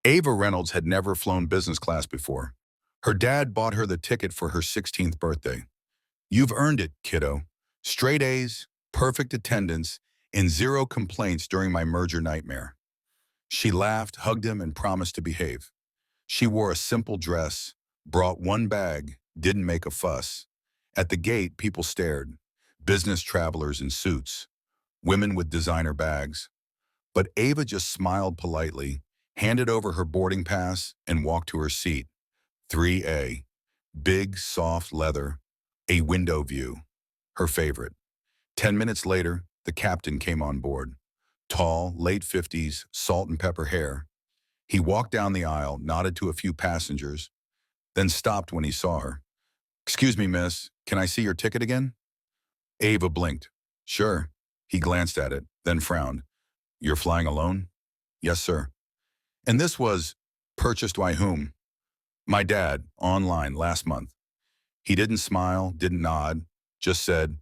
Ava Reynolds had never flown business class before. Her dad bought her the ticket for her 16th birthday. "You've earned it, kiddo. Straight A's, perfect attendance, and zero complaints during my merger nightmare." She laughed, hugged him, and promised to behave. She wore a simple dress, brought one bag, didn't make a fuss. At the gate, people stared. Business travelers in suits, women with designer bags. But Ava just smiled politely, handed over her boarding pass, and walked to her seat. 3A. Big, soft leather, a window view. Her favorite. 10 minutes later, the captain came on board. Tall, late 50s, salt and pepper hair. He walked down the aisle, nodded to a few passengers, then stopped when he saw her. "Excuse me, miss, can I see your ticket again?" Ava blinked. "Sure." He glanced at it, then frowned. "You're flying alone?" "Yes, sir." "And this was purchased by whom?" "My dad, online, last month." He didn't smile, didn't nod, just said,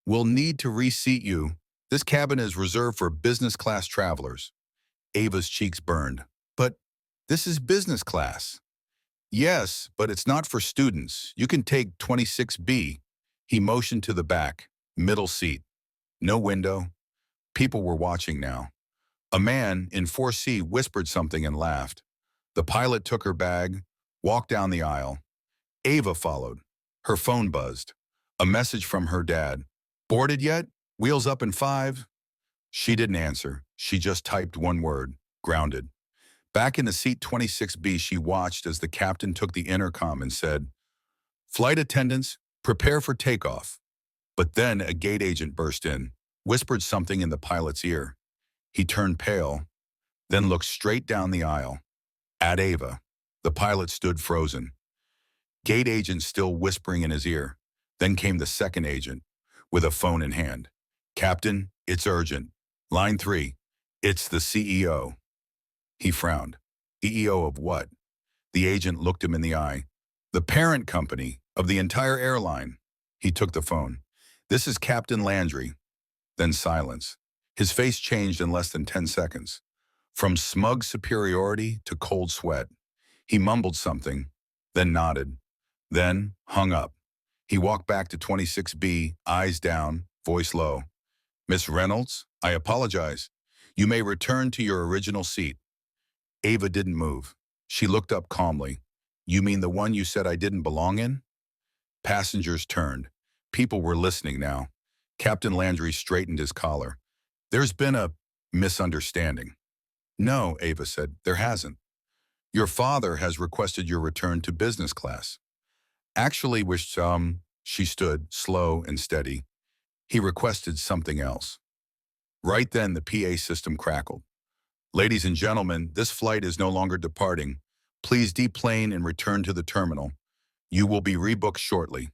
"We'll need to reseat you. This cabin is reserved for business class travelers." Ava's cheeks burned. "But this is business class." "Yes, but it's not for students. You can take 26B. He motioned to the back, middle seat. No window. People were watching now. A man in 4C whispered something and laughed. The pilot took her bag, walked down the aisle. Ava followed. Her phone buzzed. A message from her dad. "Boarded yet? Wheels up in 5. She didn't answer. She just typed one word: grounded. Back in the seat 26B, she watched as the captain took the intercom and said, "Flight attendants, prepare for takeoff." But then a gate agent burst in, whispered something in the pilot's ear. He turned pale, then looked straight down the aisle. At Ava. The pilot stood frozen. Gate agent still whispering in his ear. Then came the second agent, with a phone in hand. "Captain, it's urgent. Line 3, it's the CEO." He frowned. "CEO of what?" The agent looked him in the eye. "The parent company of the entire airline." He took the phone. "This is Captain Landry." Then silence. His face changed in less than 10 seconds. From smug superiority to cold sweat. He mumbled something, then nodded, then hung up. He walked back to 26B, eyes down, voice low. "Miss Reynolds, I apologize. You may return to your original seat." Ava didn't move. She looked up calmly. "You mean the one you said I didn't belong in?" Passengers turned. People were listening now. Captain Landry straightened his collar. "There's been a misunderstanding." "No," Ava said, "there hasn't. Your father has requested your return to business class." "Actually wished she stood, slow and steady. "He requested something else." Right then, the PA system crackled. "Ladies and gentlemen, this flight is no longer departing. Please deplane and return to the terminal. You will be rebooked shortly."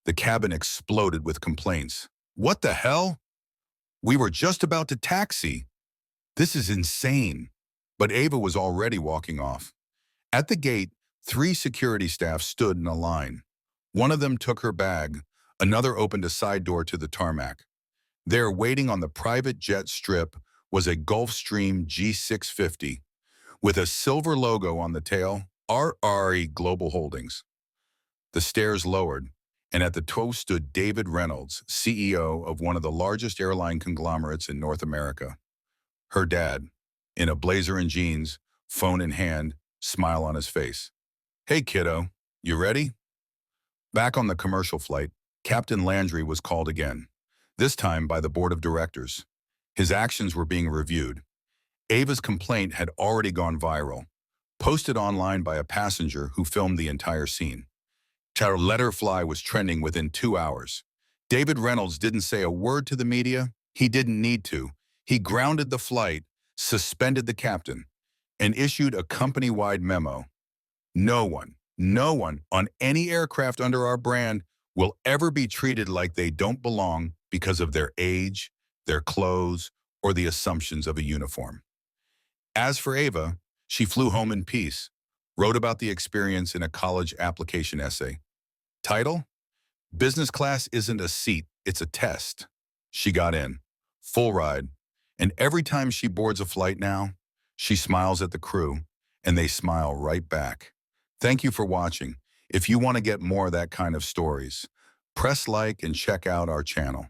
The cabin exploded with complaints. "What the hell? We were just about to taxi. This is insane." But Ava was already walking off. At the gate, 3 security staff stood in a line. One of them took her bag. Another opened a side door to the tarmac. There, waiting on the private jet strip, was a Gulfstream G650 with a silver logo on the tail, RRE Global Holdings. The stairs lowered, and at the toe stood David Reynolds, CEO of one of the largest airline conglomerates in North America. Her dad, in a blazer and jeans, phone in hand, smile on his face. "Hey, kiddo, you ready?" Back on the commercial flight, Captain Landry was called again, this time by the board of directors. His actions were being reviewed. Ava's complaint had already gone viral, posted online by a passenger who filmed the entire scene. Her letter fly was trending within 2 hours. David Reynolds didn't say a word to the media. He didn't need to. He grounded the flight, suspended the captain, and issued a company-wide memo. No one on any aircraft under our brand will ever be treated like they don't belong because of their age, their clothes, or the assumptions of a uniform. As for Ava, she flew home in peace, wrote about the experience in a college application essay. Title: "Business class isn't a seat, it's a test." She got in, full ride, and every time she boards a flight now, she smiles at the crew, and they smile right back. Thank you for watching. If you want to get more of that kind of stories, press like and check out our channel.